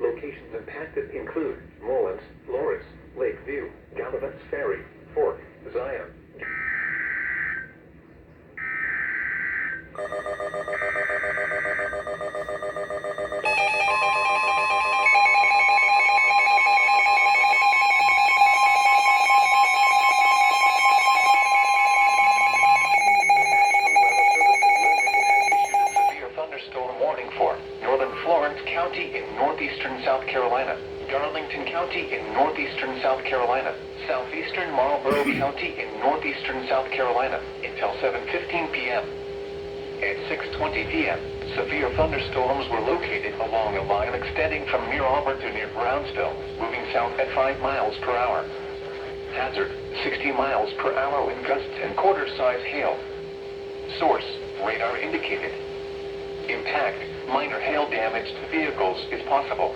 Locations impacted include Mullins, Lawrence, Lakeview, Gallivant's Ferry, Fork, Zion. Thunderstorm warning for northern Florence County in northeastern South Carolina, Darlington County in northeastern South Carolina, southeastern Marlborough County in northeastern South Carolina until 7:15 p.m. At 6:20 p.m., severe thunderstorms were located along a line extending from near Auburn to near Brownsville, moving south at 5 miles per hour. Hazard, 60 miles per hour wind gusts and quarter-size hail. Source, radar indicated. Impact, minor hail damage to vehicles is possible.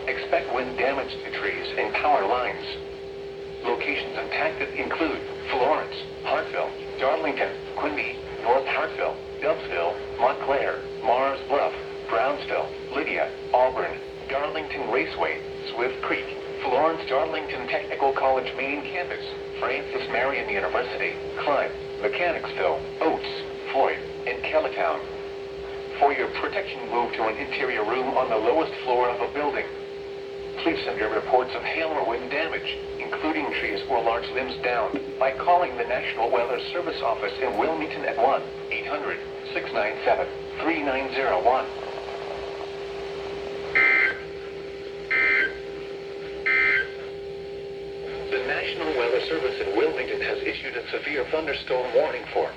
Expect wind damage to trees and power lines. Locations impacted include Florence, Hartville, Darlington, Quinby, North Hartville, Dobbsville, Montclair, Mars Bluff, Brownsville, Lydia, Auburn, Darlington Raceway, Swift Creek, Florence Darlington Technical College main campus, Francis Marion University, Clyde, Mechanicsville, Oates, Floyd, and Kellytown. For your protection, move to an interior room on the lowest floor of a building. Please send your reports of hail or wind damage, including trees or large limbs down, by calling the National Weather Service office in Wilmington at 1-800-697-3901. The National Weather Service in Wilmington has issued a severe thunderstorm warning for